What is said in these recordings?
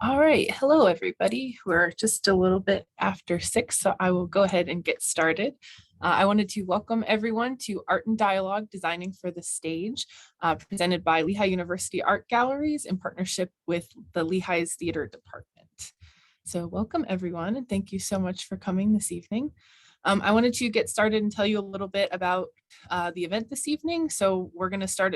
All right, hello everybody. We're just a little bit after 6, so I will go ahead and get started. I wanted to welcome everyone to Art and Dialogue, Designing for the Stage, presented by Lehigh University Art Galleries in partnership with the Lehigh's Theater Department. So welcome everyone, and thank you so much for coming this evening. I wanted to get started and tell you a little bit about the event this evening. So we're going to start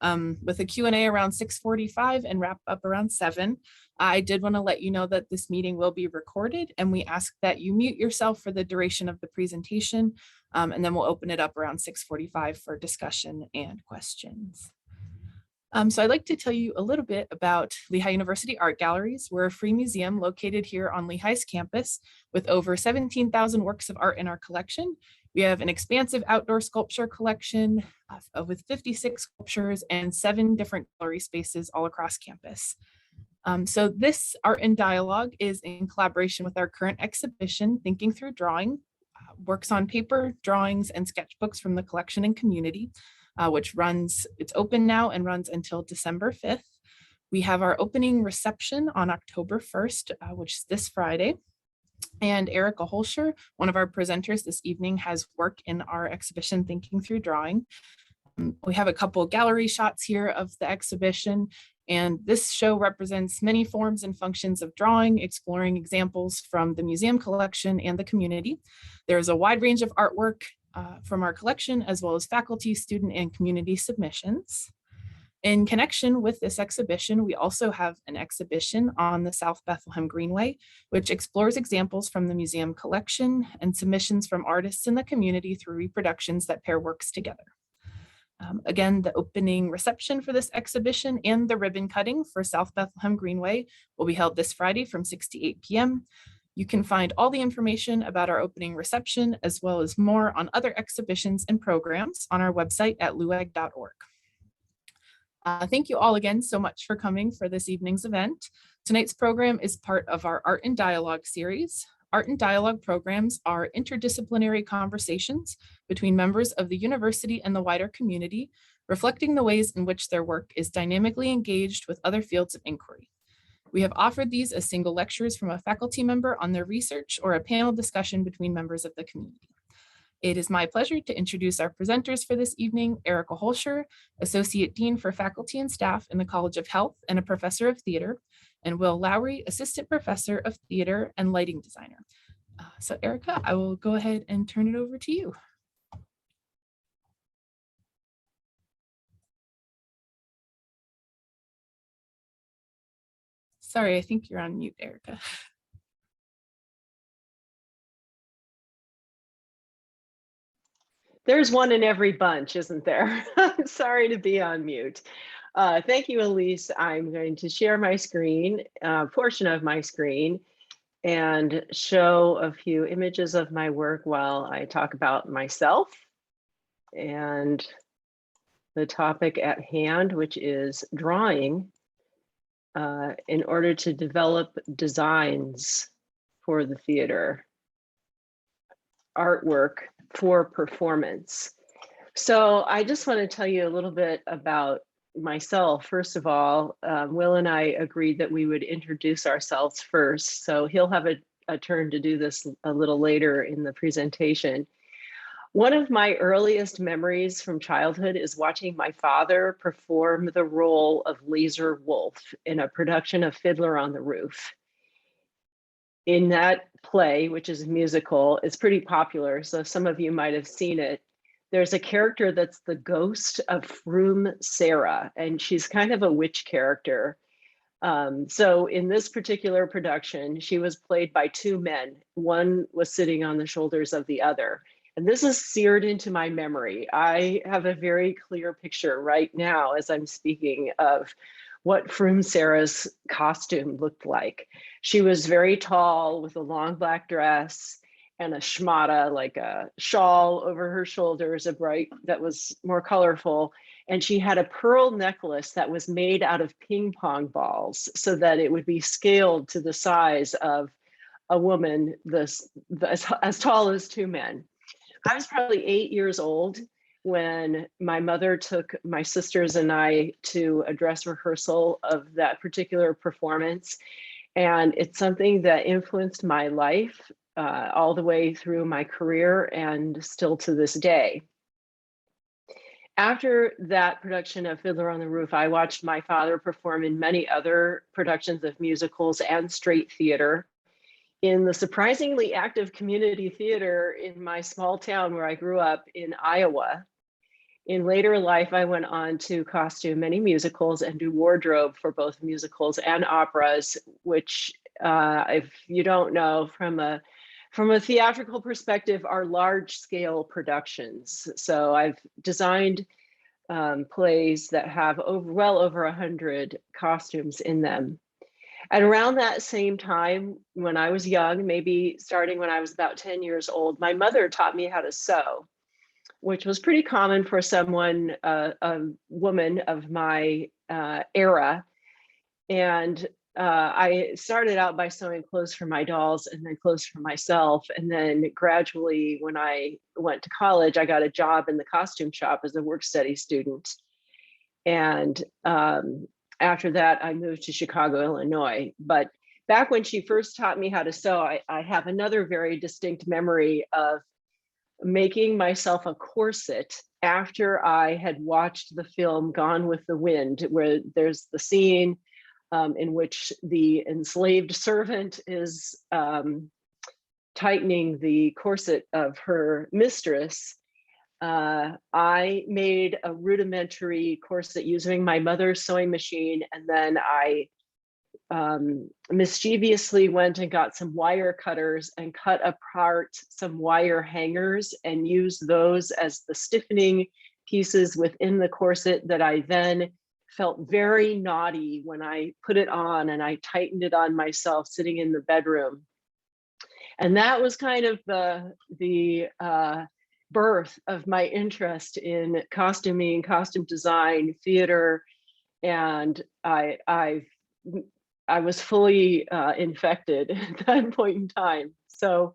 with a Q&A around 6:45 and wrap up around 7. I did want to let you know that this meeting will be recorded, and we ask that you mute yourself for the duration of the presentation, and then we'll open it up around 6:45 for discussion and questions. So I'd like to tell you a little bit about Lehigh University Art Galleries. We're a free museum located here on Lehigh's campus with over 17,000 works of art in our collection. We have an expansive outdoor sculpture collection with 56 sculptures and 7 different gallery spaces all across campus. So this Art and Dialogue is in collaboration with our current exhibition, Thinking Through Drawing, works on paper, drawings, and sketchbooks from the collection and community, which it's open now and runs until December 5th. We have our opening reception on October 1st, which is this Friday. And Erica Hoelscher, one of our presenters this evening, has work in our exhibition, Thinking Through Drawing. We have a couple gallery shots here of the exhibition, and this show represents many forms and functions of drawing, exploring examples from the museum collection and the community. There's a wide range of artwork from our collection, as well as faculty, student, and community submissions. In connection with this exhibition, we also have an exhibition on the South Bethlehem Greenway, which explores examples from the museum collection and submissions from artists in the community through reproductions that pair works together. Again, the opening reception for this exhibition and the ribbon cutting for South Bethlehem Greenway will be held this Friday from 6 to 8 p.m. You can find all the information about our opening reception, as well as more on other exhibitions and programs on our website at lueg.org. Thank you all again so much for coming for this evening's event. Tonight's program is part of our Art and Dialogue series. Art and Dialogue programs are interdisciplinary conversations between members of the university and the wider community, reflecting the ways in which their work is dynamically engaged with other fields of inquiry. We have offered these as single lectures from a faculty member on their research or a panel discussion between members of the community. It is my pleasure to introduce our presenters for this evening, Erica Hoelscher, Associate Dean for Faculty and Staff in the College of Health and a Professor of Theater, and Will Lowry, Assistant Professor of Theater and Lighting Designer. So Erica, I will go ahead and turn it over to you. Sorry, I think you're on mute, Erica. There's one in every bunch, isn't there? I'm sorry to be on mute. Thank you, Elise. I'm going to share my screen, portion of my screen, and show a few images of my work while I talk about myself and the topic at hand, which is drawing in order to develop designs for the theater, artwork for performance. So I just want to tell you a little bit about myself. First of all, Will and I agreed that we would introduce ourselves first. So he'll have a turn to do this a little later in the presentation. One of my earliest memories from childhood is watching my father perform the role of Laser Wolf in a production of Fiddler on the Roof. In that play, which is a musical, it's pretty popular, so some of you might have seen it. There's a character that's the ghost of Frum Sarah, and she's kind of a witch character. So in this particular production, she was played by 2 men. One was sitting on the shoulders of the other. And this is seared into my memory. I have a very clear picture right now as I'm speaking of what Frum Sarah's costume looked like. She was very tall with a long black dress and a schmata, like a shawl over her shoulders, that was more colorful. And she had a pearl necklace that was made out of ping pong balls so that it would be scaled to the size of a woman as tall as 2 men. I was probably 8 years old. when my mother took my sisters and I to a dress rehearsal of that particular performance. And it's something that influenced my life all the way through my career and still to this day. After that production of Fiddler on the Roof, I watched my father perform in many other productions of musicals and straight theater in the surprisingly active community theater in my small town where I grew up in Iowa. In later life, I went on to costume many musicals and do wardrobe for both musicals and operas, which, if you don't know, from a theatrical perspective, are large-scale productions. So I've designed plays that have well over 100 costumes in them. And around that same time, when I was young, maybe starting when I was about 10 years old, my mother taught me how to sew, which was pretty common for someone, a woman of my era. And I started out by sewing clothes for my dolls and then clothes for myself. And then gradually, when I went to college, I got a job in the costume shop as a work study student. And after that, I moved to Chicago, Illinois. But back when she first taught me how to sew, I have another very distinct memory of making myself a corset after I had watched the film Gone with the Wind, where there's the scene in which the enslaved servant is tightening the corset of her mistress. I made a rudimentary corset using my mother's sewing machine, and then I mischievously went and got some wire cutters and cut apart some wire hangers and used those as the stiffening pieces within the corset that I then felt very naughty when I put it on, and I tightened it on myself sitting in the bedroom. And that was kind of the birth of my interest in costuming, costume design, theater, and I was fully infected at that point in time. So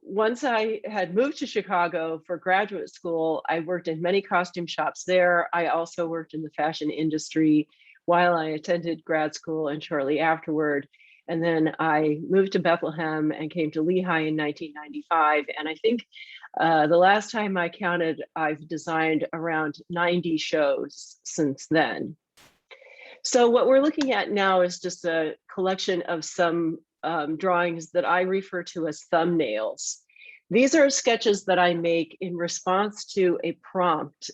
once I had moved to Chicago for graduate school, I worked in many costume shops there. I also worked in the fashion industry while I attended grad school and shortly afterward. And then I moved to Bethlehem and came to Lehigh in 1995. And I think the last time I counted, I've designed around 90 shows since then. So what we're looking at now is just a collection of some drawings that I refer to as thumbnails. These are sketches that I make in response to a prompt.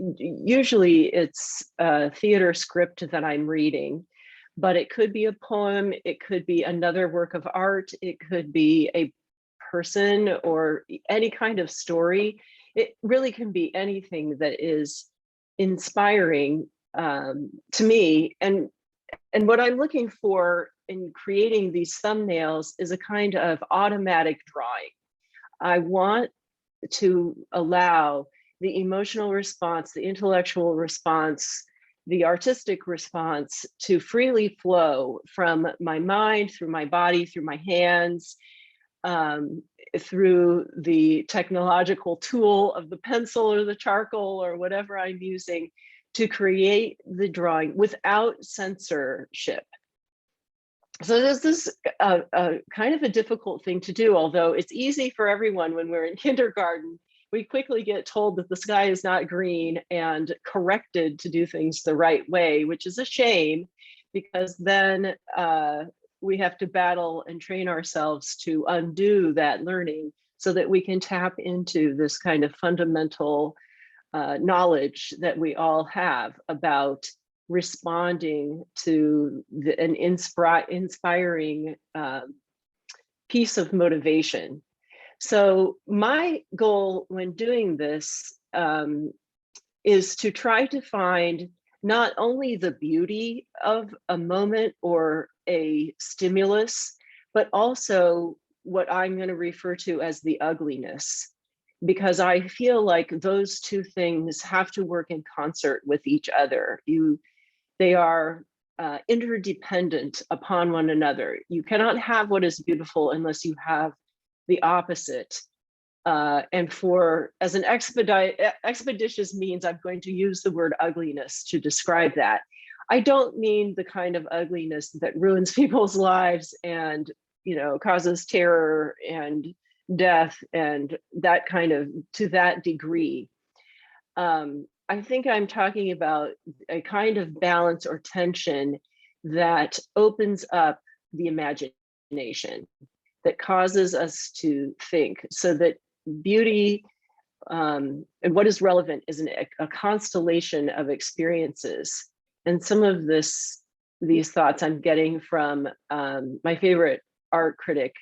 Usually it's a theater script that I'm reading, but it could be a poem, it could be another work of art, it could be a person or any kind of story. It really can be anything that is inspiring to me. And what I'm looking for in creating these thumbnails is a kind of automatic drawing. I want to allow the emotional response, the intellectual response, the artistic response to freely flow from my mind, through my body, through my hands, through the technological tool of the pencil or the charcoal or whatever I'm using to create the drawing without censorship. So this is a kind of a difficult thing to do, although it's easy for everyone when we're in kindergarten. We quickly get told that the sky is not green and corrected to do things the right way, which is a shame, because then we have to battle and train ourselves to undo that learning so that we can tap into this kind of fundamental knowledge that we all have about responding to an inspiring piece of motivation. So my goal when doing this is to try to find not only the beauty of a moment or a stimulus, but also what I'm going to refer to as the ugliness, because I feel like those two things have to work in concert with each other. They are interdependent upon one another. You cannot have what is beautiful unless you have the opposite. And as an expeditious means, I'm going to use the word ugliness to describe that. I don't mean the kind of ugliness that ruins people's lives and, causes terror and death and that kind of, to that degree. I think I'm talking about a kind of balance or tension that opens up the imagination, that causes us to think, so that beauty and what is relevant is a constellation of experiences. And some of these thoughts I'm getting from my favorite art critic,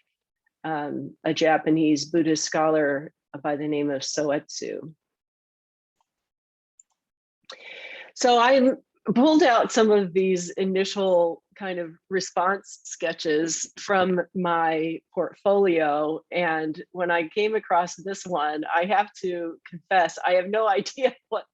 a Japanese Buddhist scholar by the name of Soetsu. So I pulled out some of these initial kind of response sketches from my portfolio. And when I came across this one, I have to confess, I have no idea what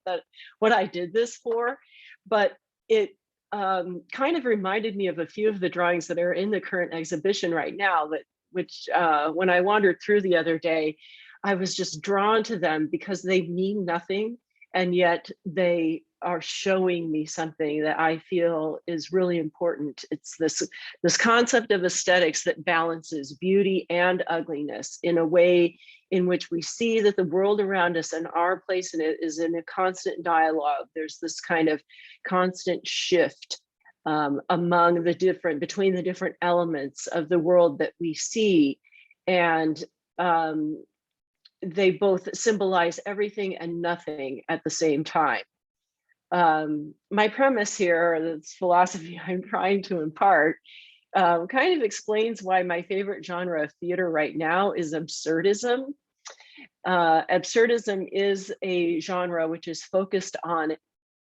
I did this for, but it kind of reminded me of a few of the drawings that are in the current exhibition right now, which when I wandered through the other day, I was just drawn to them because they mean nothing, and yet they are showing me something that I feel is really important. It's this concept of aesthetics that balances beauty and ugliness in a way in which we see that the world around us and our place in it is in a constant dialogue. There's this kind of constant shift between the different elements of the world that we see. And they both symbolize everything and nothing at the same time. My premise here, this philosophy I'm trying to impart, kind of explains why my favorite genre of theater right now is absurdism. Absurdism is a genre which is focused on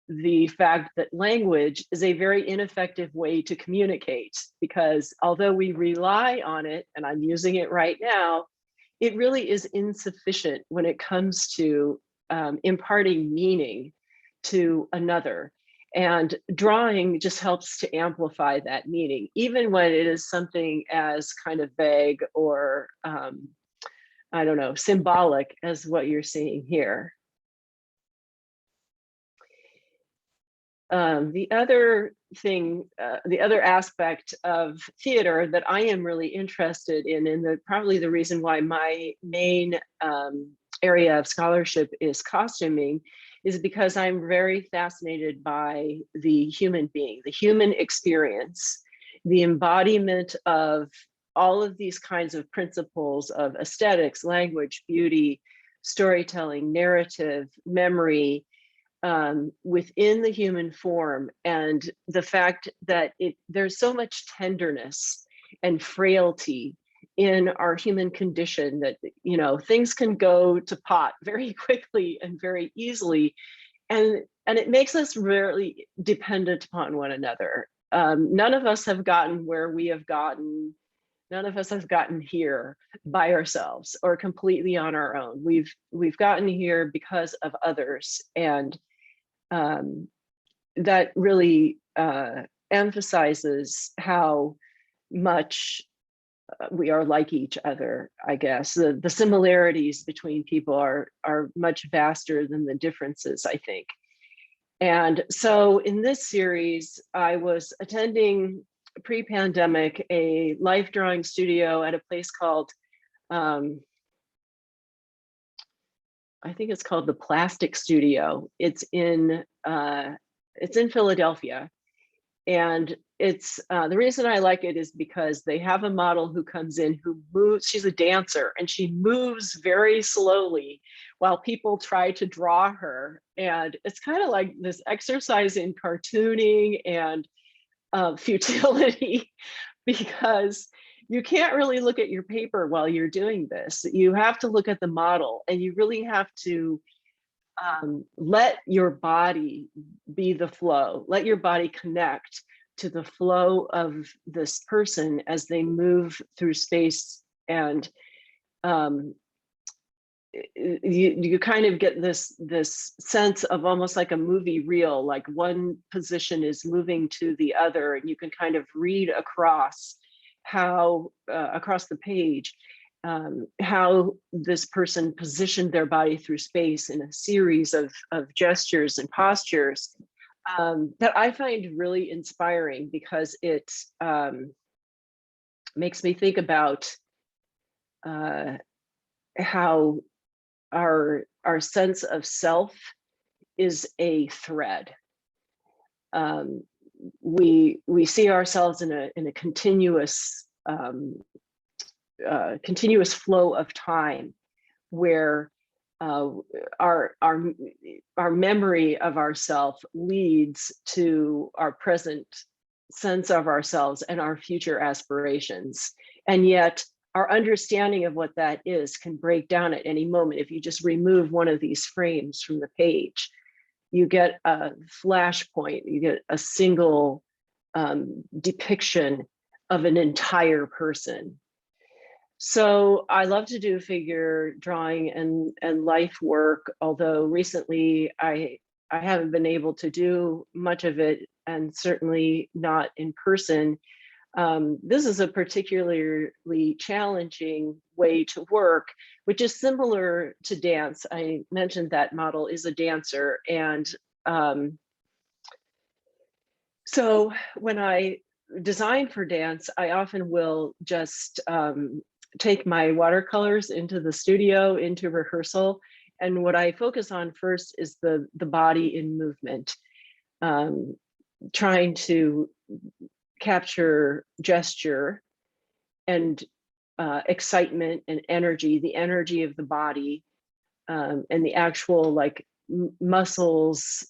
the fact that language is a very ineffective way to communicate, because although we rely on it, and I'm using it right now, it really is insufficient when it comes to imparting meaning to another. And drawing just helps to amplify that meaning, even when it is something as kind of vague or, I don't know, symbolic as what you're seeing here. The other thing, the other aspect of theater that I am really interested in, and probably the reason why my main area of scholarship is costuming, is because I'm very fascinated by the human being, the human experience, the embodiment of all of these kinds of principles of aesthetics, language, beauty, storytelling, narrative, memory, within the human form, and the fact that there's so much tenderness and frailty in our human condition that, things can go to pot very quickly and very easily, and it makes us really dependent upon one another. None of us have gotten where we have gotten. None of us have gotten here by ourselves or completely on our own. We've gotten here because of others, and that really emphasizes how much we are like each other, I guess. The similarities between people are much vaster than the differences, I think. And so in this series, I was attending pre-pandemic a life drawing studio at a place called, I think it's called the Plastic Studio. It's in Philadelphia. And it's the reason I like it is because they have a model who comes in who moves. She's a dancer and she moves very slowly while people try to draw her. And it's kind of like this exercise in cartooning and futility, because you can't really look at your paper while you're doing this. You have to look at the model, and you really have to let your body be the flow, let your body connect to the flow of this person as they move through space. And you kind of get this sense of almost like a movie reel, like one position is moving to the other, and you can kind of read across across the page. how this person positioned their body through space in a series of gestures and postures that I find really inspiring, because it makes me think about how our sense of self is a thread. We see ourselves in a continuous continuous flow of time, where our memory of ourself leads to our present sense of ourselves and our future aspirations. And yet our understanding of what that is can break down at any moment. If you just remove one of these frames from the page, you get a flashpoint, you get a single depiction of an entire person. So I love to do figure drawing and life work, although recently I haven't been able to do much of it, and certainly not in person. This is a particularly challenging way to work, which is similar to dance. I mentioned that model is a dancer. And so when I design for dance, I often will just take my watercolors into the studio, into rehearsal. And what I focus on first is the body in movement, trying to capture gesture and excitement and energy, the energy of the body, and the actual like muscles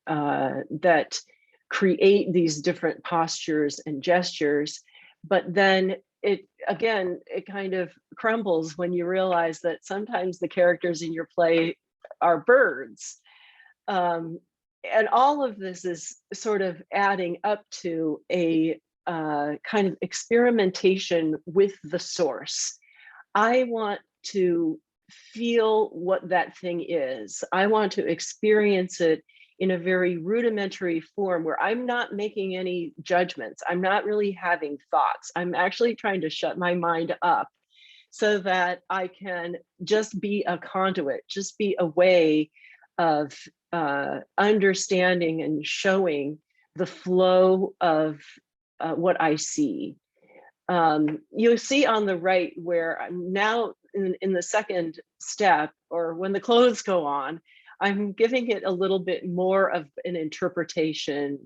that create these different postures and gestures. But then it kind of crumbles when you realize that sometimes the characters in your play are birds. And all of this is sort of adding up to a kind of experimentation with the source. I want to feel what that thing is. I want to experience it in a very rudimentary form where I'm not making any judgments. I'm not really having thoughts. I'm actually trying to shut my mind up so that I can just be a conduit, just be a way of understanding and showing the flow of what I see. You'll see on the right where I'm now in the second step, or when the clothes go on, I'm giving it a little bit more of an interpretive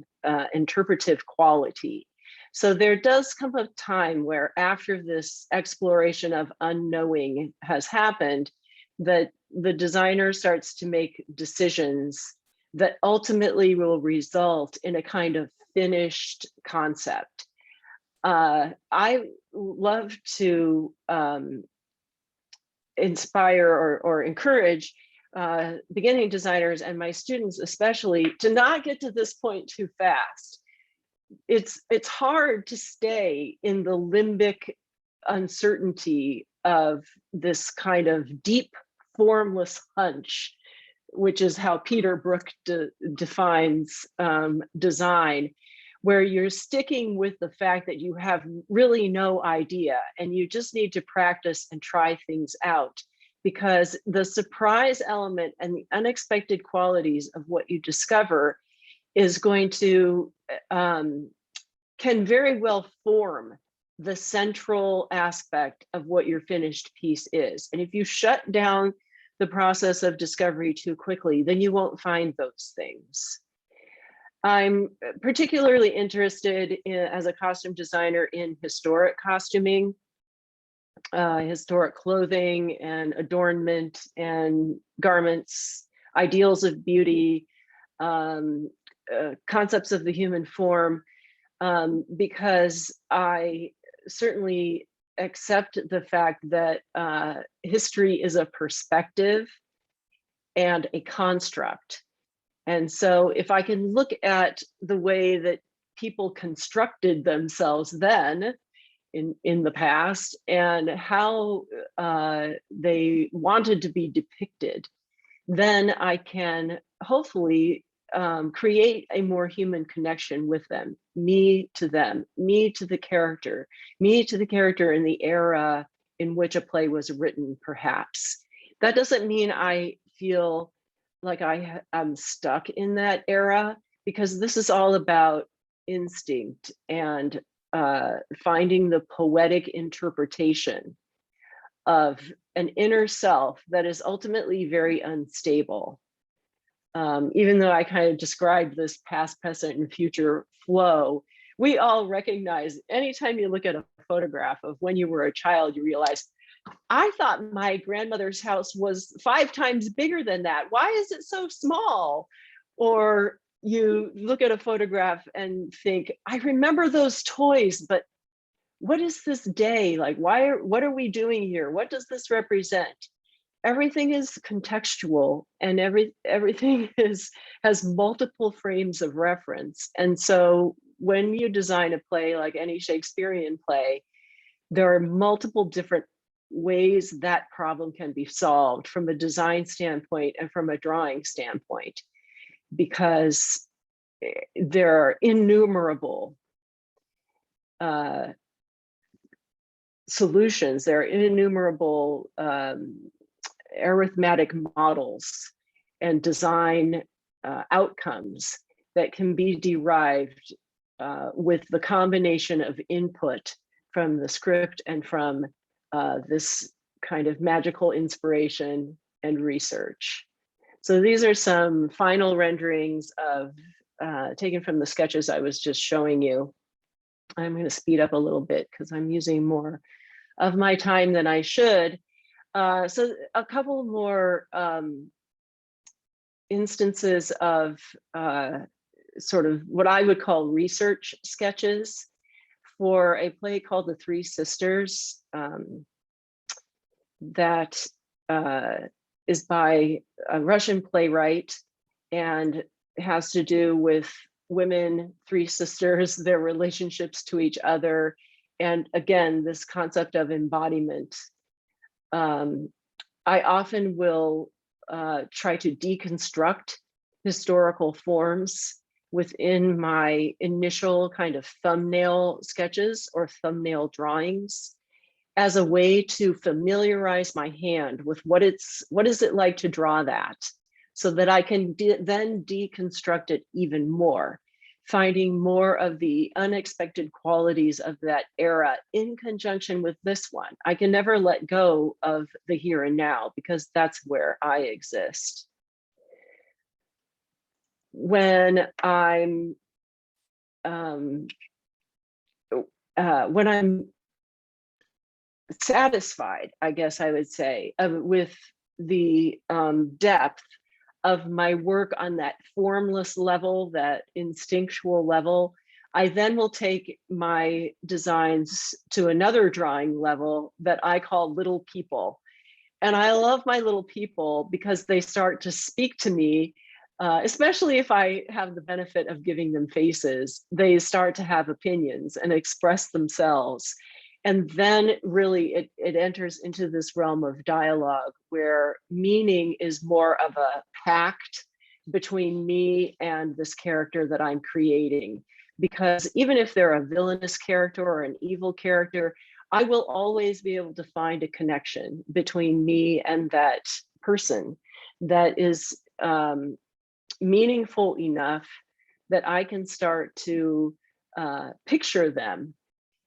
quality. So there does come a time where after this exploration of unknowing has happened, that the designer starts to make decisions that ultimately will result in a kind of finished concept. I love to inspire or encourage beginning designers, and my students especially, to not get to this point too fast. It's hard to stay in the limbic uncertainty of this kind of deep formless hunch, which is how Peter Brook defines design, where you're sticking with the fact that you have really no idea and you just need to practice and try things out, because the surprise element and the unexpected qualities of what you discover is going to, can very well form the central aspect of what your finished piece is. And if you shut down the process of discovery too quickly, then you won't find those things. I'm particularly interested in, as a costume designer, in historic costuming, historic clothing and adornment and garments, ideals of beauty, concepts of the human form, because I certainly accept the fact that history is a perspective and a construct. And so if I can look at the way that people constructed themselves then in the past and how they wanted to be depicted, then I can hopefully create a more human connection with them, me to them, me to the character, me to the character in the era in which a play was written, perhaps. That doesn't mean I feel like I'm stuck in that era, because this is all about instinct and finding the poetic interpretation of an inner self that is ultimately very unstable. Even though I kind of described this past, present, and future flow, we all recognize anytime you look at a photograph of when you were a child, you realize, I thought my grandmother's house was 5 times bigger than that. Why is it so small? Or you look at a photograph and think, I remember those toys, but what is this day? Like, what are we doing here? What does this represent? Everything is contextual, and everything has multiple frames of reference. And so when you design a play, like any Shakespearean play, there are multiple different ways that problem can be solved from a design standpoint and from a drawing standpoint, because there are innumerable solutions. There are innumerable arithmetic models and design outcomes that can be derived with the combination of input from the script and from this kind of magical inspiration and research. So these are some final renderings of taken from the sketches I was just showing you. I'm going to speed up a little bit because I'm using more of my time than I should. So a couple more instances of sort of what I would call research sketches for a play called The Three Sisters, that is by a Russian playwright and has to do with women, 3 sisters, their relationships to each other. And again, this concept of embodiment. I often will try to deconstruct historical forms within my initial kind of thumbnail sketches or thumbnail drawings as a way to familiarize my hand with what is it like to draw that, so that I can then deconstruct it even more, finding more of the unexpected qualities of that era in conjunction with this one. I can never let go of the here and now, because that's where I exist. When I'm satisfied, I guess I would say, with the depth of my work on that formless level, that instinctual level, I then will take my designs to another drawing level that I call little people. And I love my little people because they start to speak to me, especially if I have the benefit of giving them faces. They start to have opinions and express themselves. And then really it enters into this realm of dialogue where meaning is more of a pact between me and this character that I'm creating. Because even if they're a villainous character or an evil character, I will always be able to find a connection between me and that person that is meaningful enough that I can start to picture them,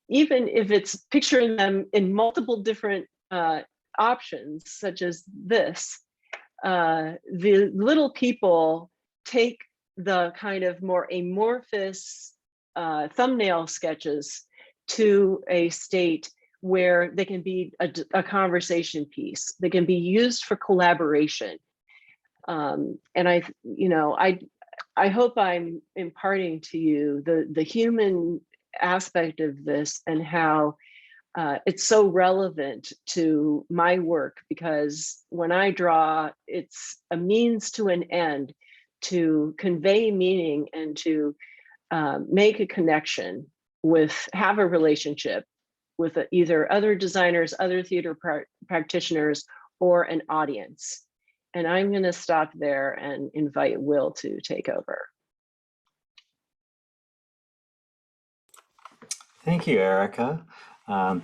even if it's picturing them in multiple different options, such as this. The little people take the kind of more amorphous thumbnail sketches to a state where they can be a conversation piece. They can be used for collaboration. And I hope I'm imparting to you the human aspect of this and how it's so relevant to my work, because when I draw, it's a means to an end to convey meaning and to make a connection have a relationship with either other designers, other theater practitioners, or an audience. And I'm going to stop there and invite Will to take over. Thank you, Erica. Hi,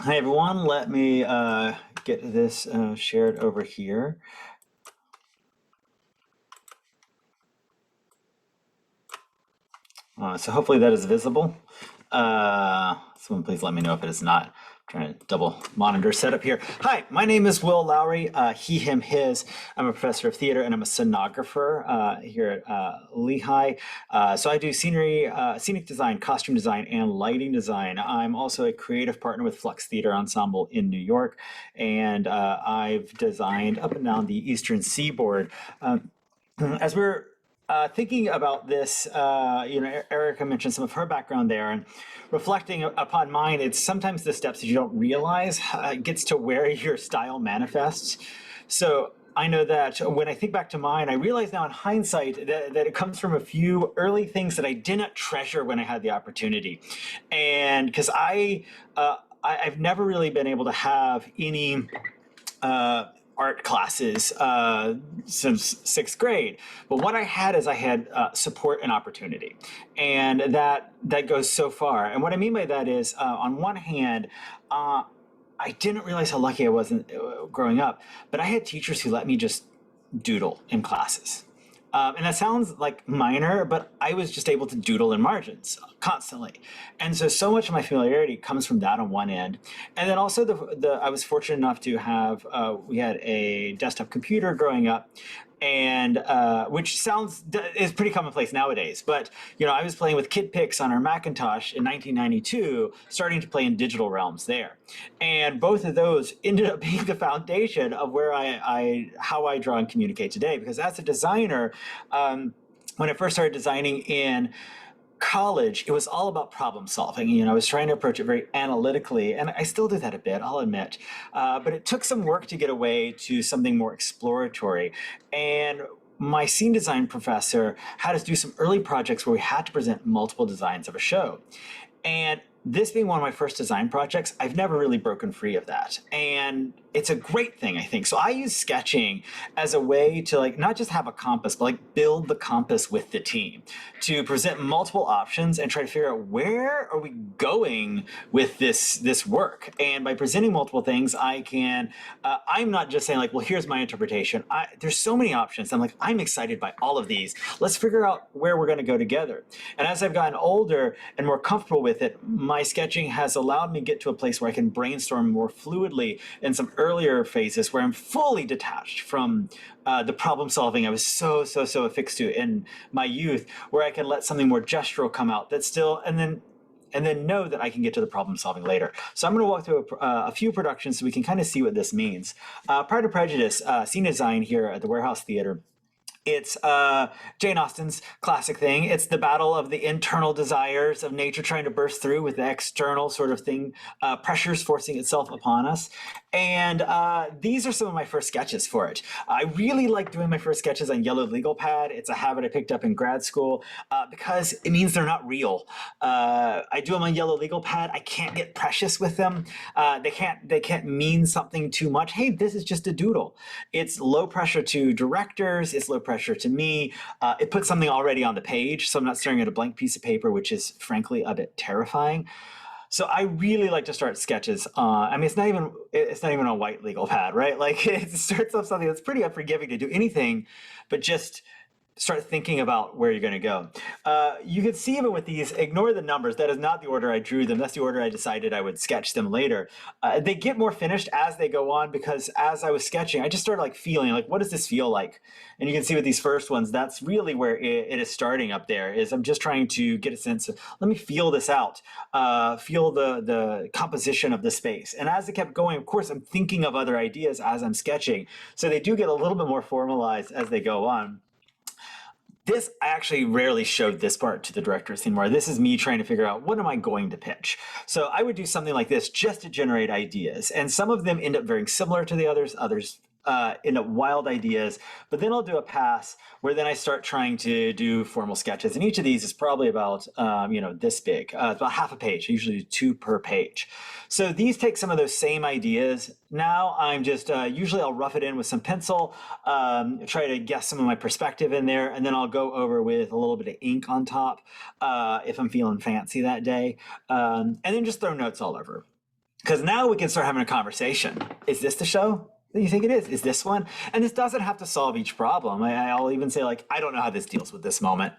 everyone. Let me get this shared over here. So hopefully that is visible. Someone please let me know if it is not. I'm trying to double monitor setup here. Hi, my name is Will Lowry, he, him, his. I'm a professor of theater and I'm a scenographer here at Lehigh. So I do scenery, scenic design, costume design, and lighting design. I'm also a creative partner with Flux Theatre Ensemble in New York, and I've designed up and down the Eastern Seaboard. As we're thinking about this, Erica mentioned some of her background there, and reflecting upon mine, it's sometimes the steps that you don't realize gets to where your style manifests. So I know that when I think back to mine, I realize now in hindsight that it comes from a few early things that I did not treasure when I had the opportunity. And because I've never really been able to have any art classes since 6th grade. But what I had is I had support and opportunity. And that goes so far. And what I mean by that is, on one hand, I didn't realize how lucky I was growing up, but I had teachers who let me just doodle in classes. And that sounds like minor, but I was just able to doodle in margins constantly. And so much of my familiarity comes from that on one end. And then also I was fortunate enough to have, we had a desktop computer growing up, and which is pretty commonplace nowadays. But I was playing with KidPix on our Macintosh in 1992, starting to play in digital realms there. And both of those ended up being the foundation of where how I draw and communicate today. Because as a designer, when I first started designing in college, it was all about problem solving. I was trying to approach it very analytically, and I still do that a bit, I'll admit. But it took some work to get away to something more exploratory. And my scene design professor had us do some early projects where we had to present multiple designs of a show. And this being one of my first design projects, I've never really broken free of that. And it's a great thing, I think. So I use sketching as a way to not just have a compass, but build the compass with the team to present multiple options and try to figure out where are we going with this work. And by presenting multiple things, I can, I'm not just saying well, here's my interpretation. There's so many options. I'm excited by all of these. Let's figure out where we're going to go together. And as I've gotten older and more comfortable with it, my sketching has allowed me to get to a place where I can brainstorm more fluidly in some earlier phases where I'm fully detached from the problem solving I was so affixed to in my youth, where I can let something more gestural come out that's still, and then know that I can get to the problem solving later. So I'm going to walk through a few productions so we can kind of see what this means. Prior to Prejudice, scene design here at the Warehouse Theater. It's Jane Austen's classic thing. It's the battle of the internal desires of nature trying to burst through with the external sort of thing, pressures forcing itself upon us. And these are some of my first sketches for it. I really like doing my first sketches on yellow legal pad. It's a habit I picked up in grad school because it means they're not real. I do them on yellow legal pad. I can't get precious with them. They can't mean something too much. Hey, this is just a doodle. It's low pressure to directors. It's low pressure to me. It puts something already on the page, so I'm not staring at a blank piece of paper, which is frankly a bit terrifying. So I really like to start sketches. It's not even a white legal pad, right? It starts off something that's pretty unforgiving to do anything, but just start thinking about where you're going to go. You can see even with these, ignore the numbers. That is not the order I drew them. That's the order I decided I would sketch them later. They get more finished as they go on because as I was sketching, I just started feeling what does this feel like? And you can see with these first ones, that's really where it is starting up there, is I'm just trying to get a sense of, let me feel this out, feel the composition of the space. And as it kept going, of course, I'm thinking of other ideas as I'm sketching. So they do get a little bit more formalized as they go on. This, I actually rarely showed this part to the directors anymore. This is me trying to figure out what am I going to pitch. So I would do something like this just to generate ideas. And some of them end up very similar to the others end up wild ideas, but then I'll do a pass where then I start trying to do formal sketches. And each of these is probably about, this big, about half a page. I usually do 2 per page. So these take some of those same ideas. Now I'm just, usually I'll rough it in with some pencil, try to guess some of my perspective in there, and then I'll go over with a little bit of ink on top if I'm feeling fancy that day, and then just throw notes all over. Because now we can start having a conversation. Is this the show that you think it is? Is this one? And this doesn't have to solve each problem. I'll even say, like, I don't know how this deals with this moment.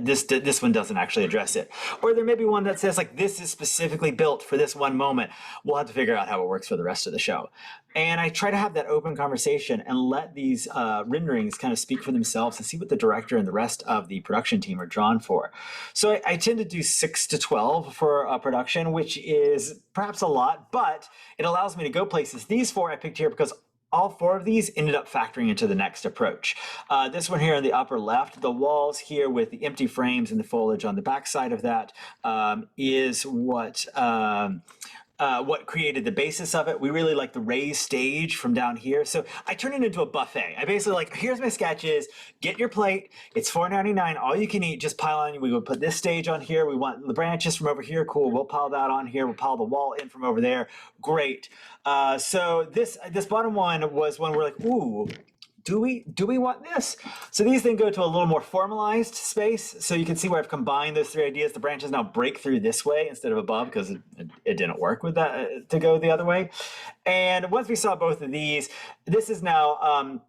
This one doesn't actually address it. Or there may be one that says, like, this is specifically built for this one moment. We'll have to figure out how it works for the rest of the show. And I try to have that open conversation and let these renderings kind of speak for themselves and see what the director and the rest of the production team are drawn for. So I tend to do 6 to 12 for a production, which is perhaps a lot, but it allows me to go places. These 4 I picked here because all 4 of these ended up factoring into the next approach. This one here in the upper left, the walls here with the empty frames and the foliage on the back side of that is what created the basis of it. We really like the raised stage from down here. So I turn it into a buffet. I basically like, here's my sketches, get your plate. It's $4.99, all you can eat, just pile on. We would put this stage on here. We want the branches from over here. Cool, we'll pile that on here. We'll pile the wall in from over there. Great. So this bottom one was when we're like, ooh, do we want this? So these then go to a little more formalized space. So you can see where I've combined those 3 ideas. The branches now break through this way instead of above because it didn't work with that to go the other way. And once we saw both of these, this is now,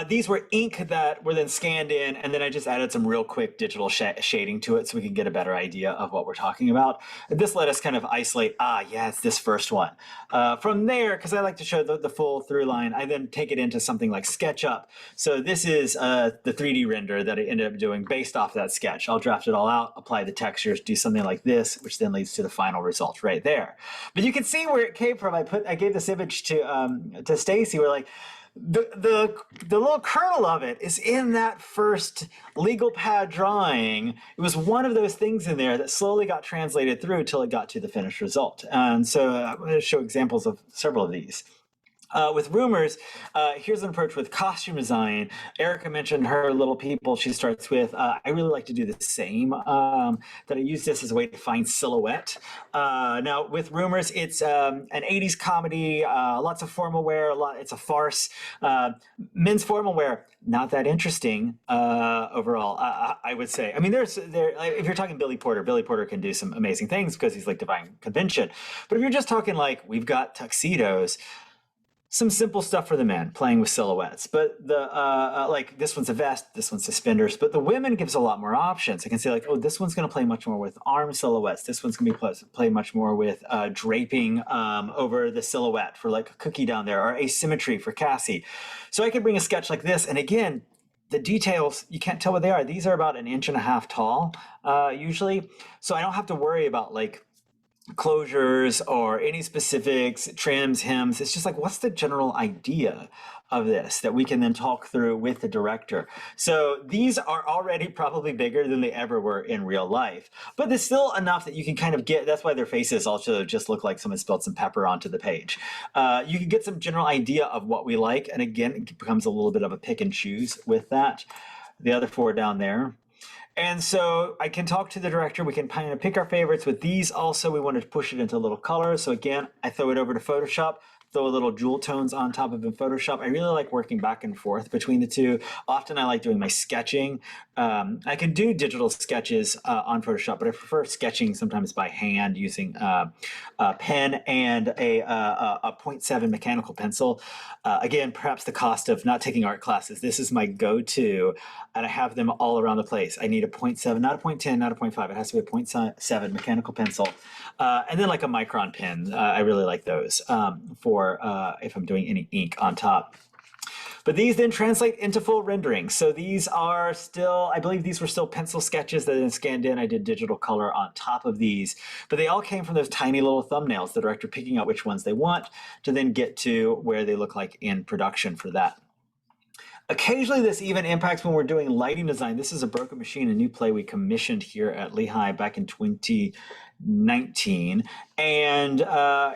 these were ink that were then scanned in, and then I just added some real quick digital shading to it so we can get a better idea of what we're talking about. This let us kind of isolate, yeah, it's this first one. From there, because I like to show the full through line, I then take it into something like SketchUp. So this is the 3D render that I ended up doing based off that sketch. I'll draft it all out, apply the textures, do something like this, which then leads to the final result right there. But you can see where it came from. I gave this image to Stacy. We're like, the little kernel of it is in that first legal pad drawing. It was one of those things in there that slowly got translated through until it got to the finished result. And so I'm going to show examples of several of these. With rumors, here's an approach with costume design. Erica mentioned her little people she starts with. I really like to do the same, that I use this as a way to find silhouette. Now, with rumors, it's an 80s comedy, lots of formal wear, it's a farce. Men's formal wear, not that interesting overall, I would say. I mean, if you're talking Billy Porter can do some amazing things because he's like defying convention. But if you're just talking like, we've got tuxedos, some simple stuff for the men, playing with silhouettes. But like this one's a vest, this one's suspenders. But the women gives a lot more options. I can say like, oh, this one's going to play much more with arm silhouettes. This one's going to play much more with draping over the silhouette for like a cookie down there, or asymmetry for Cassie. So I could bring a sketch like this, and again, the details, you can't tell what they are. These are about 1.5 inches tall, usually. So I don't have to worry about like closures or any specifics, trims, hems. It's just like, what's the general idea of this that we can then talk through with the director? So these are already probably bigger than they ever were in real life, but there's still enough that you can kind of get, that's why their faces also just look like someone spilled some pepper onto the page. You can get some general idea of what we like. And again, it becomes a little bit of a pick and choose with that. The other 4 down there. And so I can talk to the director. We can kind of pick our favorites. With these also, we wanted to push it into a little color. So again, I throw it over to Photoshop, throw a little jewel tones on top of in Photoshop. I really like working back and forth between the two. Often I like doing my sketching. I can do digital sketches on Photoshop, but I prefer sketching sometimes by hand using a pen and a 0.7 mechanical pencil. Again, perhaps the cost of not taking art classes. This is my go-to, and I have them all around the place. I need a 0.7, not a 0.10, not a 0.5. It has to be a 0.7 mechanical pencil. And then like a micron pen. I really like those for if I'm doing any ink on top. But these then translate into full rendering. So these are still, I believe these were still pencil sketches that then scanned in. I did digital color on top of these, but they all came from those tiny little thumbnails, the director picking out which ones they want to then get to where they look like in production for that. Occasionally, this even impacts when we're doing lighting design. This is a Broken Machine, a new play we commissioned here at Lehigh back in 2019. 19, and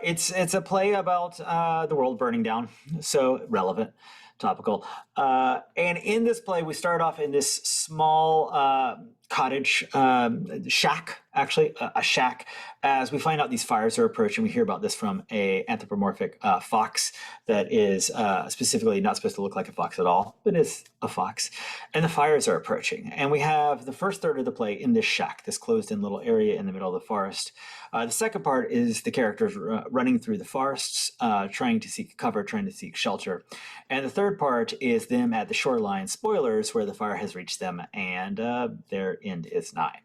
it's a play about the world burning down, so relevant, topical. And in this play, we start off in this small cottage shack, actually a shack, as we find out these fires are approaching. We hear about this from a anthropomorphic fox that is specifically not supposed to look like a fox at all, but is a fox. And the fires are approaching. And we have the first third of the play in this shack, this closed-in little area in the middle of the forest. The second part is the characters running through the forests, trying to seek cover, trying to seek shelter. And the third part is them at the shoreline, spoilers, where the fire has reached them and their end is nigh.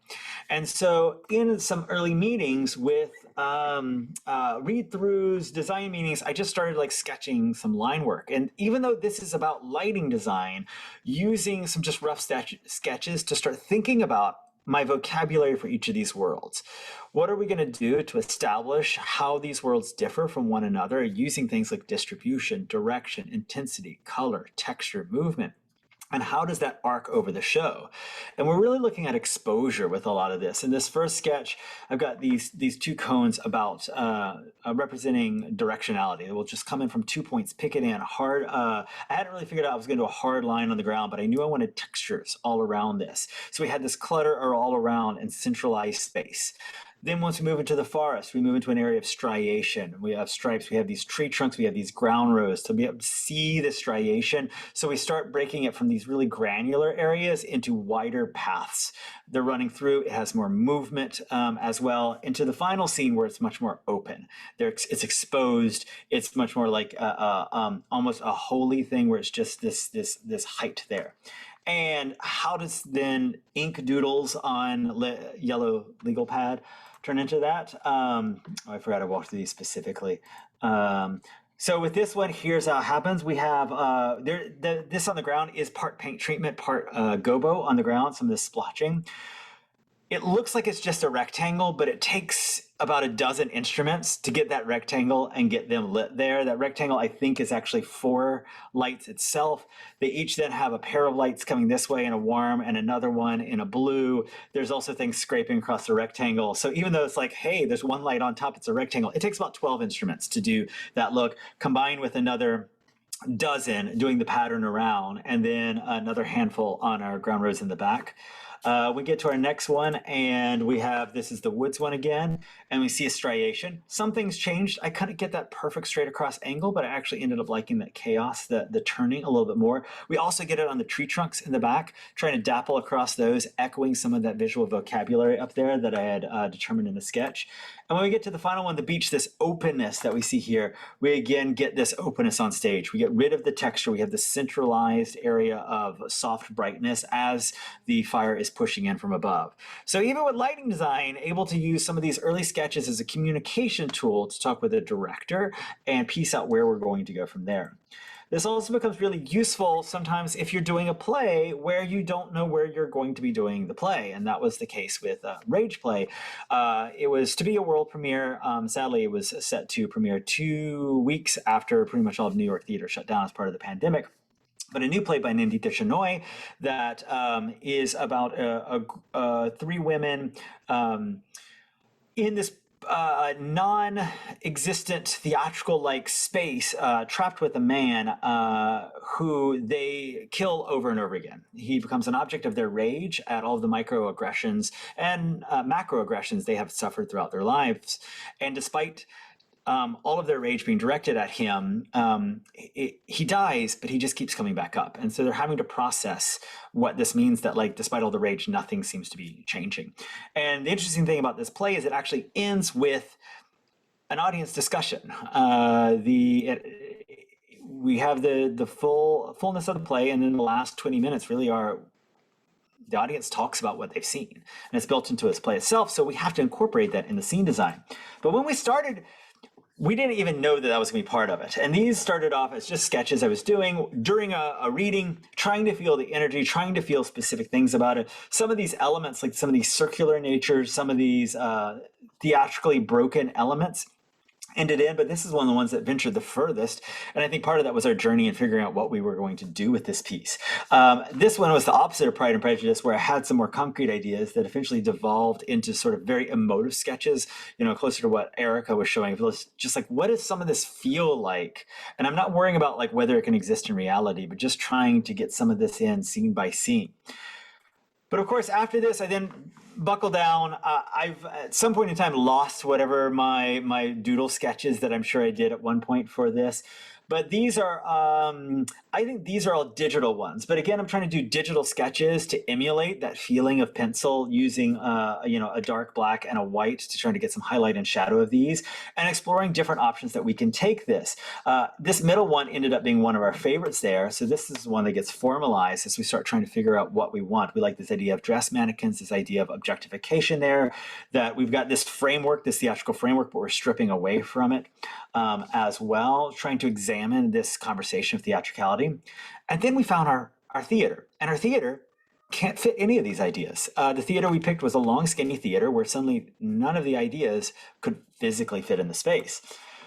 And so in some early meetings with read-throughs, design meetings, I just started like sketching some line work. And even though this is about lighting design, using some just rough sketches to start thinking about my vocabulary for each of these worlds. What are we going to do to establish how these worlds differ from one another using things like distribution, direction, intensity, color, texture, movement? And how does that arc over the show? And we're really looking at exposure with a lot of this. In this first sketch, I've got these two cones about representing directionality. It will just come in from 2 points, pick it in hard. I hadn't really figured out I was going to do a hard line on the ground, but I knew I wanted textures all around this. So we had this clutter all around and centralized space. Then once we move into the forest, we move into an area of striation. We have stripes, we have these tree trunks, we have these ground rows to be able to see the striation. So we start breaking it from these really granular areas into wider paths. They're running through, it has more movement as well, into the final scene where it's much more open. It's exposed, it's much more like almost a holy thing where it's just this height there. And how does then ink doodles on yellow legal pad turn into that? I forgot I walked through these specifically. So with this one, here's how it happens. We have this on the ground is part paint treatment, part gobo on the ground, some of this splotching. It looks like it's just a rectangle, but it takes about a dozen instruments to get that rectangle and get them lit there. That rectangle, I think, is actually 4 lights itself. They each then have a pair of lights coming this way in a warm and another one in a blue. There's also things scraping across the rectangle. So even though it's like, hey, there's one light on top, it's a rectangle, it takes about 12 instruments to do that look, combined with another dozen doing the pattern around, and then another handful on our ground rows in the back. We get to our next one, and we have, this is the woods one again, and we see a striation. Some things changed. I couldn't get that perfect straight across angle, but I actually ended up liking that chaos, the turning a little bit more. We also get it on the tree trunks in the back, trying to dapple across those, echoing some of that visual vocabulary up there that I had determined in the sketch. And when we get to the final one, the beach, this openness that we see here, we again get this openness on stage. We get rid of the texture. We have this centralized area of soft brightness as the fire is pushing in from above. So even with lighting design, able to use some of these early sketches as a communication tool to talk with the director and piece out where we're going to go from there. This also becomes really useful sometimes if you're doing a play where you don't know where you're going to be doing the play. And that was the case with Rage Play. It was to be a world premiere. Sadly, it was set to premiere 2 weeks after pretty much all of New York theater shut down as part of the pandemic. But a new play by Nandita Shenoy that is about 3 women in this non-existent theatrical-like space, trapped with a man who they kill over and over again. He becomes an object of their rage at all of the microaggressions and macroaggressions they have suffered throughout their lives. And despite all of their rage being directed at him, he dies, but he just keeps coming back up. And so they're having to process what this means, that like, despite all the rage, nothing seems to be changing. And the interesting thing about this play is it actually ends with an audience discussion. We have the fullness of the play, and then the last 20 minutes really are the audience talks about what they've seen. And it's built into its play itself, so we have to incorporate that in the scene design. But when we started, we didn't even know that that was going to be part of it. And these started off as just sketches I was doing during a reading, trying to feel the energy, trying to feel specific things about it. Some of these elements, like some of these circular natures, some of these theatrically broken elements, ended in, but this is one of the ones that ventured the furthest. And I think part of that was our journey in figuring out what we were going to do with this piece. This one was the opposite of Pride and Prejudice, where I had some more concrete ideas that eventually devolved into sort of very emotive sketches, closer to what Erica was showing. It was just like, what does some of this feel like? And I'm not worrying about like whether it can exist in reality, but just trying to get some of this in scene by scene. But of course, after this, I then buckled down. I've at some point in time lost whatever my doodle sketches that I'm sure I did at one point for this. But these are, I think these are all digital ones. But again, I'm trying to do digital sketches to emulate that feeling of pencil using, a dark black and a white to try to get some highlight and shadow of these, and exploring different options that we can take this. This middle one ended up being one of our favorites there. So this is one that gets formalized as we start trying to figure out what we want. We like this idea of dress mannequins, this idea of objectification there, that we've got this framework, this theatrical framework, but we're stripping away from it as well, trying to examine this conversation of theatricality. And then we found our theater, and our theater can't fit any of these ideas. The theater we picked was a long, skinny theater where suddenly none of the ideas could physically fit in the space.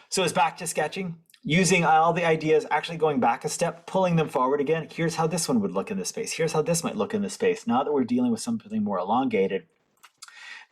So it's back to sketching, using all the ideas, actually going back a step, pulling them forward again. Here's how this one would look in this space. Here's how this might look in this space. Now that we're dealing with something more elongated.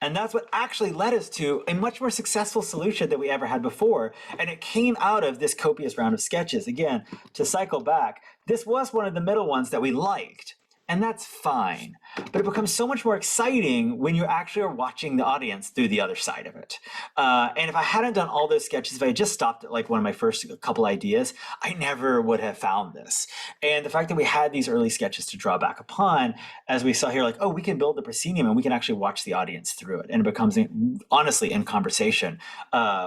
And that's what actually led us to a much more successful solution than we ever had before. And it came out of this copious round of sketches. Again, to cycle back, this was one of the middle ones that we liked. And that's fine. But it becomes so much more exciting when you actually are watching the audience through the other side of it. And if I hadn't done all those sketches, if I had just stopped at like one of my first couple ideas, I never would have found this. And the fact that we had these early sketches to draw back upon, as we saw here, like, oh, we can build the proscenium and we can actually watch the audience through it. And it becomes honestly in conversation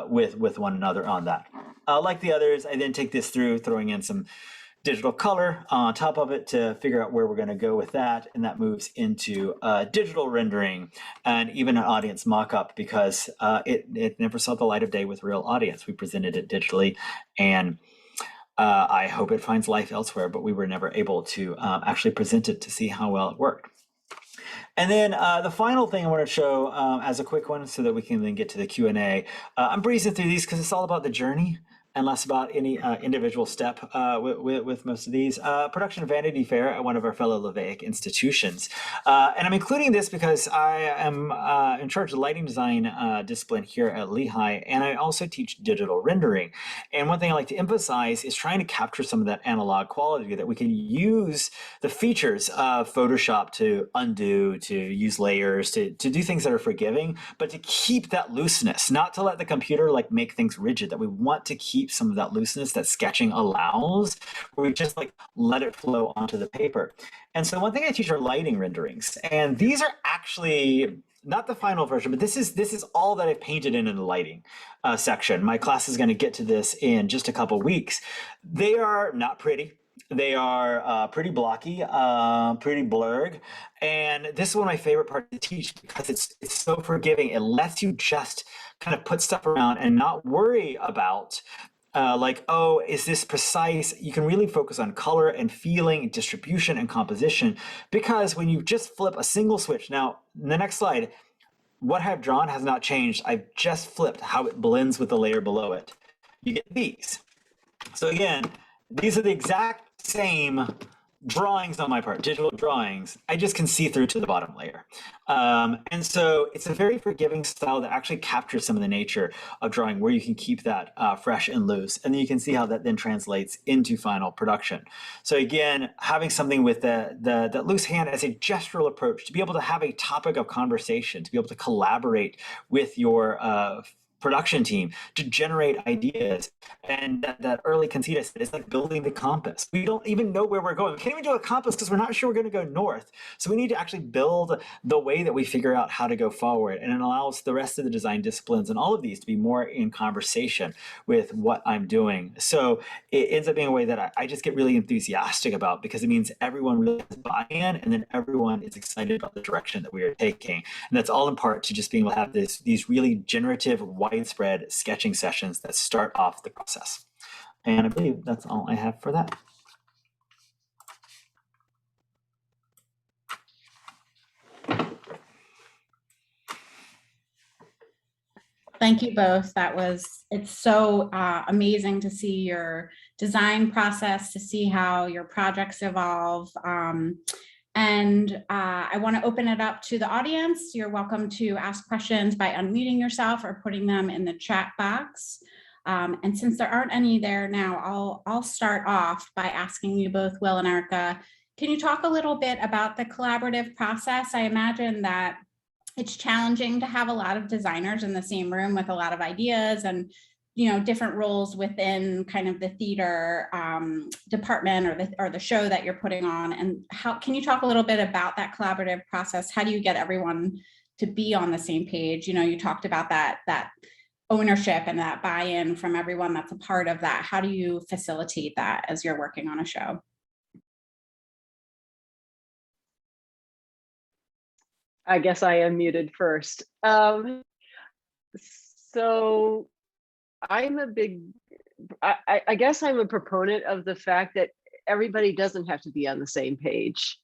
with one another on that. Like the others, I then take this through, throwing in some digital color on top of it to figure out where we're going to go with that. And that moves into digital rendering and even an audience mock-up, because it never saw the light of day with real audience. We presented it digitally, and I hope it finds life elsewhere, but we were never able to actually present it to see how well it worked. And then the final thing I want to show as a quick one so that we can then get to the Q&A. I'm breezing through these because it's all about the journey and less about any individual step with most of these. Production of Vanity Fair at one of our fellow Lafayette institutions. And I'm including this because I am in charge of the lighting design discipline here at Lehigh, and I also teach digital rendering. And one thing I like to emphasize is trying to capture some of that analog quality, that we can use the features of Photoshop to undo, to use layers, to do things that are forgiving, but to keep that looseness, not to let the computer like make things rigid, that we want to keep some of that looseness that sketching allows, where we just like let it flow onto the paper. And so one thing I teach are lighting renderings, and these are actually not the final version, but this is all that I've painted in the lighting section. My class is going to get to this in just a couple weeks. They are not pretty. They are pretty blocky, pretty blurred. And this is one of my favorite parts to teach because it's so forgiving. It lets you just kind of put stuff around and not worry about like, oh, is this precise? You can really focus on color and feeling, distribution and composition, because when you just flip a single switch, now in the next slide, what I've drawn has not changed. I've just flipped how it blends with the layer below it. You get these. So again, these are the exact same drawings on my part, digital drawings. I just can see through to the bottom layer. And so it's a very forgiving style that actually captures some of the nature of drawing, where you can keep that fresh and loose. And then you can see how that then translates into final production. So again, having something with that loose hand as a gestural approach, to be able to have a topic of conversation, to be able to collaborate with your production team to generate ideas. And that early conceit I said, it's like building the compass. We don't even know where we're going. We can't even do a compass because we're not sure we're going to go north. So we need to actually build the way that we figure out how to go forward. And it allows the rest of the design disciplines and all of these to be more in conversation with what I'm doing. So it ends up being a way that I just get really enthusiastic about, because it means everyone really has buy-in, and then everyone is excited about the direction that we are taking. And that's all in part to just being able to have these really generative, widespread sketching sessions that start off the process. And I believe that's all I have for that. Thank you both. It's so amazing to see your design process, to see how your projects evolve. I want to open it up to the audience. You're welcome to ask questions by unmuting yourself or putting them in the chat box. And since there aren't any there now, I'll start off by asking you both, Will and Erica, can you talk a little bit about the collaborative process? I imagine that it's challenging to have a lot of designers in the same room with a lot of ideas and, you know, different roles within kind of the theater department or the show that you're putting on. And how can you talk a little bit about that collaborative process? How do you get everyone to be on the same page? You know, you talked about that ownership and that buy-in from everyone that's a part of that. How do you facilitate that as you're working on a show? I guess I am muted first. So I'm I guess I'm a proponent of the fact that everybody doesn't have to be on the same page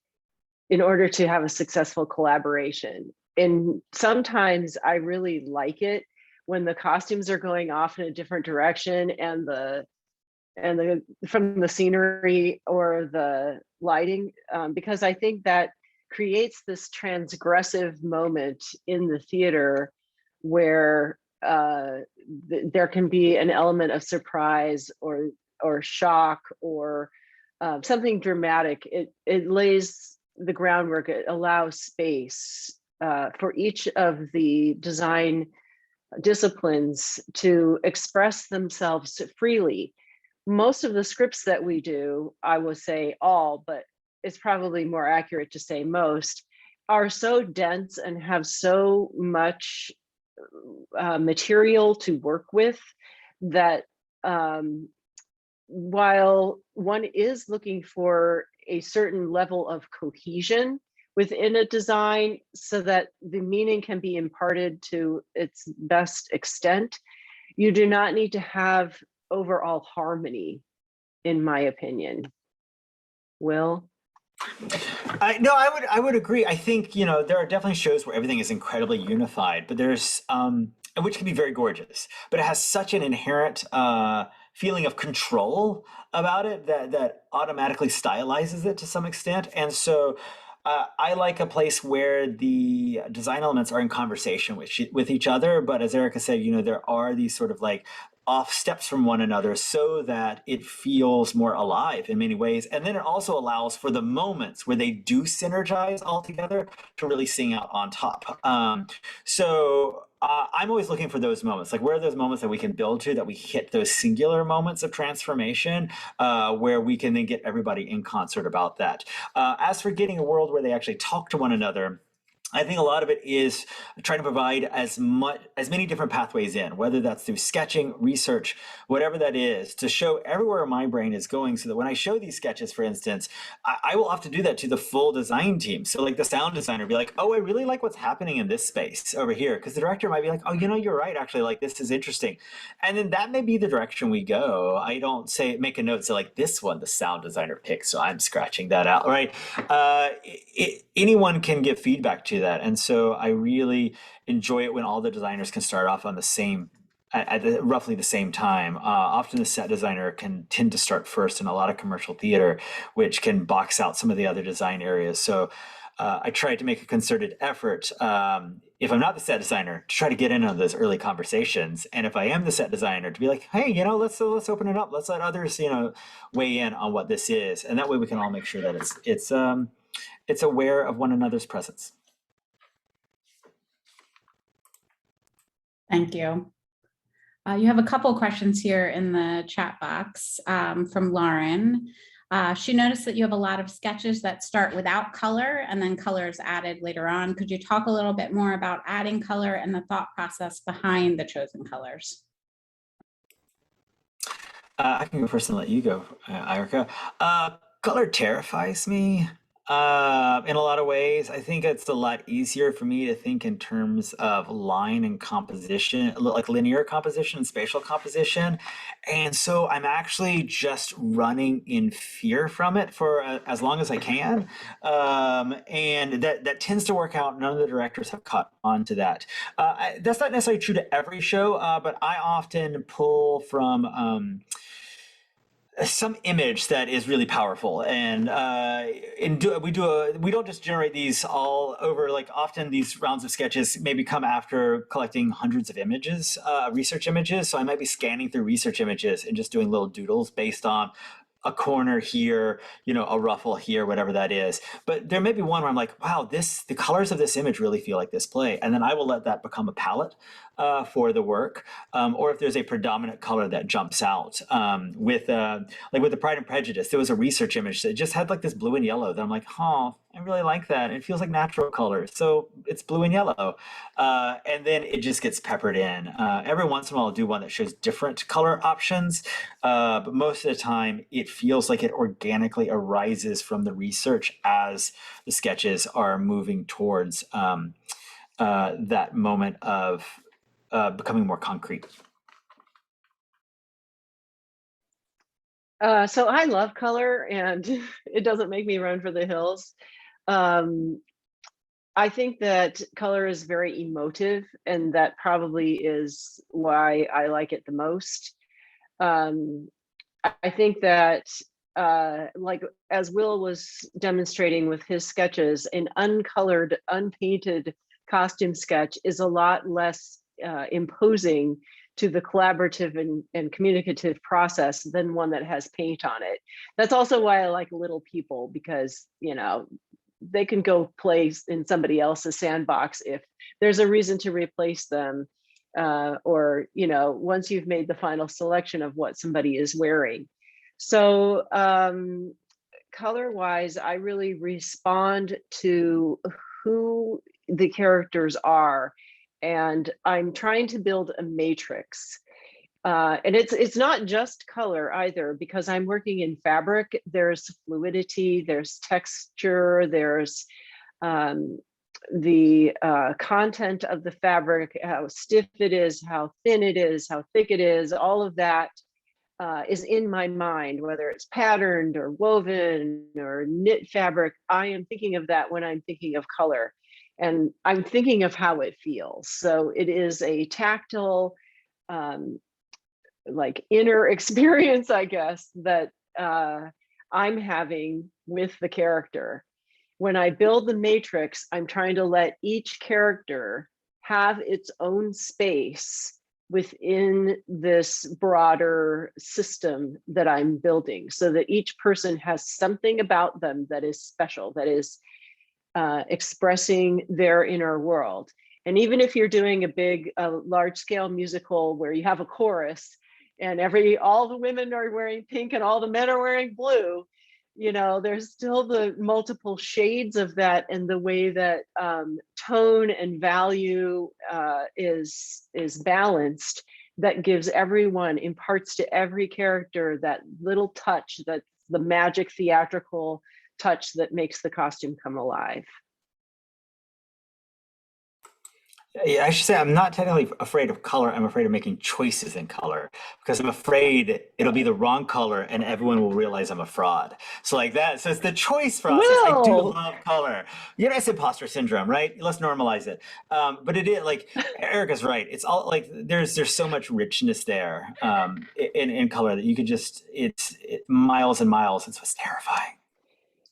in order to have a successful collaboration. And sometimes I really like it when the costumes are going off in a different direction and from the scenery or the lighting, because I think that creates this transgressive moment in the theater where there can be an element of surprise or shock or something dramatic. It lays the groundwork. It allows space for each of the design disciplines to express themselves freely. Most of the scripts that we do, I will say all, but it's probably more accurate to say most, are so dense and have so much material to work with that while one is looking for a certain level of cohesion within a design so that the meaning can be imparted to its best extent, you do not need to have overall harmony, in my opinion. Will? No, I would agree. I think, you know, there are definitely shows where everything is incredibly unified, but there's which can be very gorgeous, but it has such an inherent feeling of control about it that automatically stylizes it to some extent. And so I like a place where the design elements are in conversation with each other, but as Erica said, you know, there are these sort of like off steps from one another so that it feels more alive in many ways. And then it also allows for the moments where they do synergize all together to really sing out on top. I'm always looking for those moments, like where are those moments that we can build to, that we hit those singular moments of transformation where we can then get everybody in concert about that. As for getting a world where they actually talk to one another, I think a lot of it is trying to provide as many different pathways in, whether that's through sketching, research, whatever that is, to show everywhere my brain is going, so that when I show these sketches, for instance, I will have to do that to the full design team. So like the sound designer be like, oh, I really like what's happening in this space over here. Because the director might be like, oh, you know, you're right, actually, like this is interesting. And then that may be the direction we go. I don't make a note, so like this one, the sound designer picked, so I'm scratching that out, right? Anyone can give feedback to that. And so I really enjoy it when all the designers can start off on the same, at roughly the same time. Often the set designer can tend to start first in a lot of commercial theater, which can box out some of the other design areas. So I try to make a concerted effort, if I'm not the set designer, to try to get in on those early conversations. And if I am the set designer, to be like, hey, you know, let's open it up. Let's let others, you know, weigh in on what this is. And that way we can all make sure that it's aware of one another's presence. Thank you. You have a couple questions here in the chat box from Lauren. She noticed that you have a lot of sketches that start without color and then color is added later on. Could you talk a little bit more about adding color and the thought process behind the chosen colors? I can go first and let you go, Erica. Color terrifies me. In a lot of ways, I think it's a lot easier for me to think in terms of line and composition, like linear composition and spatial composition. And so I'm actually just running in fear from it for as long as I can. And that tends to work out. None of the directors have caught on to that. That's not necessarily true to every show, but I often pull from some image that is really powerful, and we don't just generate these all over. Like, often these rounds of sketches maybe come after collecting hundreds of images, research images. So I might be scanning through research images and just doing little doodles based on a corner here, a ruffle here, whatever that is. But there may be one where I'm like, wow, the colors of this image really feel like this play. And then I will let that become a palette for the work. Or if there's a predominant color that jumps out. With the Pride and Prejudice, there was a research image that just had like this blue and yellow that I'm like, oh, I really like that. It feels like natural colors. So it's blue and yellow. And then it just gets peppered in. Every once in a while I'll do one that shows different color options. But most of the time it feels like it organically arises from the research as the sketches are moving towards that moment of becoming more concrete. So I love color, and it doesn't make me run for the hills. I think that color is very emotive, and that probably is why I like it the most. I think that, like as Will was demonstrating with his sketches, an uncolored, unpainted costume sketch is a lot less imposing to the collaborative and communicative process than one that has paint on it. That's also why I like little people, because they can go play in somebody else's sandbox if there's a reason to replace them, or once you've made the final selection of what somebody is wearing. So color wise, I really respond to who the characters are, and I'm trying to build a matrix. And it's not just color either, because I'm working in fabric. There's fluidity, there's texture, there's the content of the fabric, how stiff it is, how thin it is, how thick it is. All of that is in my mind, whether it's patterned or woven or knit fabric. I am thinking of that when I'm thinking of color, and I'm thinking of how it feels. So it is a tactile, like inner experience, I guess, that I'm having with the character. When I build the matrix, I'm trying to let each character have its own space within this broader system that I'm building, so that each person has something about them that is special, that is expressing their inner world. And even if you're doing a big, large scale musical where you have a chorus and all the women are wearing pink and all the men are wearing blue, there's still the multiple shades of that, and the way that tone and value is balanced, that gives everyone, imparts to every character that little touch, that's the magic theatrical touch that makes the costume come alive. Yeah, I should say I'm not technically afraid of color. I'm afraid of making choices in color, because I'm afraid it'll be the wrong color and everyone will realize I'm a fraud. So like that. So it's the choice process. I do love color. It's imposter syndrome, right? Let's normalize it. But it is, like Erica's right. It's all like there's so much richness there in color that you could just miles and miles. It's what's terrifying.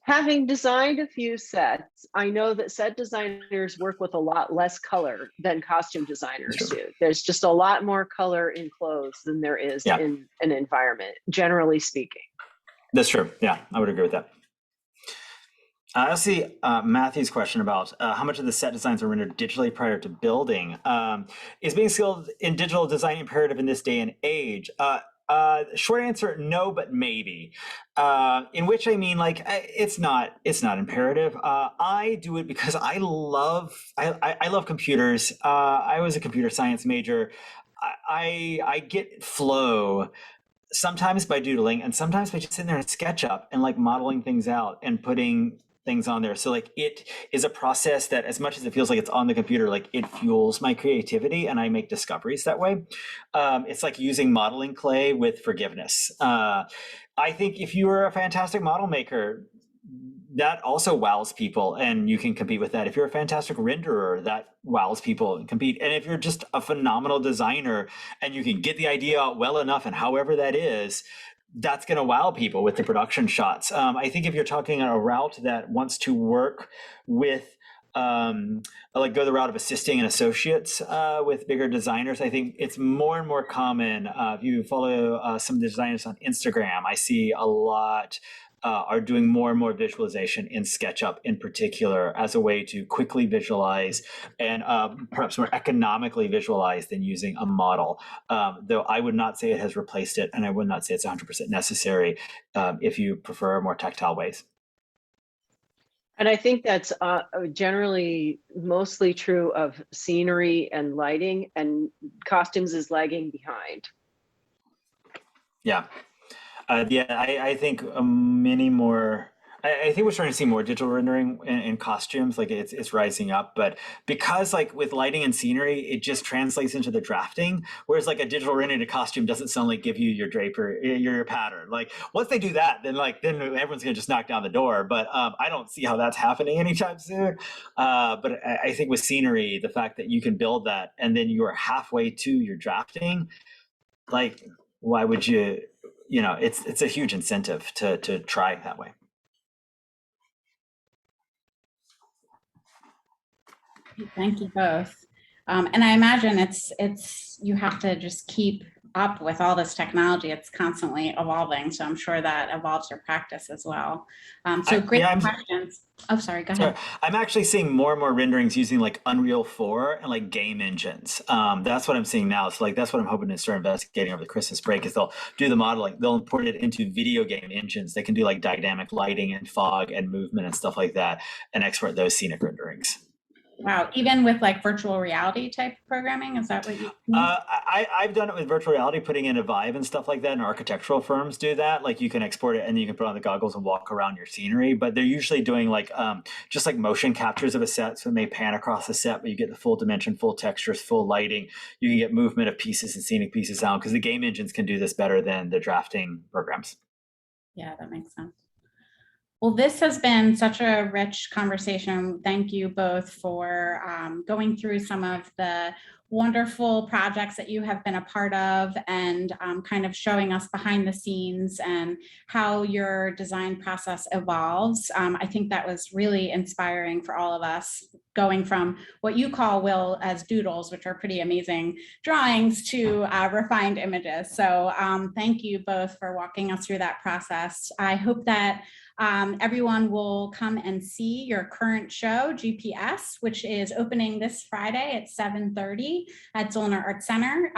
Having designed a few sets, I know that set designers work with a lot less color than costume designers do. There's just a lot more color in clothes than there is in an environment, generally speaking. That's true. Yeah, I would agree with that. I see Matthew's question about how much of the set designs are rendered digitally prior to building. Is being skilled in digital design imperative in this day and age? Short answer, no, but maybe. In which I mean, like, it's not imperative. I do it because I love computers. I was a computer science major. I get flow sometimes by doodling, and sometimes by just sitting there in SketchUp and like modeling things out and putting things on there. So like it is a process that, as much as it feels like it's on the computer, like it fuels my creativity and I make discoveries that way. It's like using modeling clay with forgiveness. I think if you are a fantastic model maker, that also wows people and you can compete with that. If you're a fantastic renderer, that wows people and compete. And if you're just a phenomenal designer and you can get the idea out well enough and however that is, that's going to wow people with the production shots. I think if you're talking on a route that wants to work with like go the route of assisting and associates with bigger designers, I think it's more and more common. If you follow some designers on Instagram, I see a lot are doing more and more visualization in SketchUp in particular as a way to quickly visualize and perhaps more economically visualize than using a model. Though I would not say it has replaced it, and I would not say it's 100% necessary if you prefer more tactile ways. And I think that's generally mostly true of scenery and lighting, and costumes is lagging behind. Yeah. I think many more. I think we're starting to see more digital rendering in costumes. Like it's rising up, but because like with lighting and scenery, it just translates into the drafting. Whereas like a digital rendering to costume doesn't suddenly give you your draper, your pattern. Like once they do that, then everyone's gonna just knock down the door. But I don't see how that's happening anytime soon. But I think with scenery, the fact that you can build that and then you're halfway to your drafting, like why would you? You know, it's a huge incentive to try that way. Thank you both. And I imagine it's you have to just keep up with all this technology. It's constantly evolving. So I'm sure that evolves your practice as well. So great questions. Oh, sorry, go ahead. I'm actually seeing more and more renderings using like Unreal 4 and like game engines. That's what I'm seeing now. So like that's what I'm hoping to start investigating over the Christmas break is they'll do the modeling, they'll import it into video game engines. They can do like dynamic lighting and fog and movement and stuff like that and export those scenic renderings. Wow, even with like virtual reality type programming, is that what you mean? I've done it with virtual reality, putting in a Vive and stuff like that, and architectural firms do that. Like you can export it and then you can put on the goggles and walk around your scenery, but they're usually doing like just like motion captures of a set. So it may pan across the set, but you get the full dimension, full textures, full lighting. You can get movement of pieces and scenic pieces out because the game engines can do this better than the drafting programs. Yeah, that makes sense. Well, this has been such a rich conversation. Thank you both for going through some of the wonderful projects that you have been a part of and kind of showing us behind the scenes and how your design process evolves. I think that was really inspiring for all of us, going from what you call, Will, as doodles, which are pretty amazing drawings, to refined images. So thank you both for walking us through that process. I hope that everyone will come and see your current show, GPS, which is opening this Friday at 7:30 at Zollner Art Center.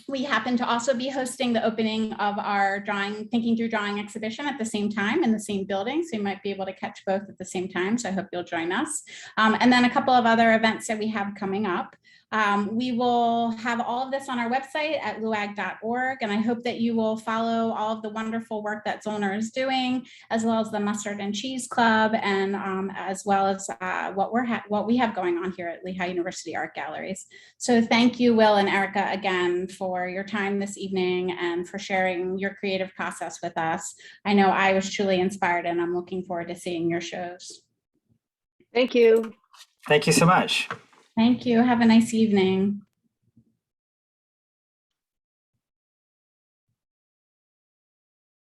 We happen to also be hosting the opening of our Thinking Through Drawing exhibition at the same time in the same building. So you might be able to catch both at the same time. So I hope you'll join us. And then a couple of other events that we have coming up. We will have all of this on our website at luag.org, and I hope that you will follow all of the wonderful work that Zollner is doing, as well as the Mustard and Cheese Club, and as well as what we have going on here at Lehigh University Art Galleries. So thank you, Will and Erica, again for your time this evening and for sharing your creative process with us. I know I was truly inspired, and I'm looking forward to seeing your shows. Thank you. Thank you so much. Thank you. Have a nice evening.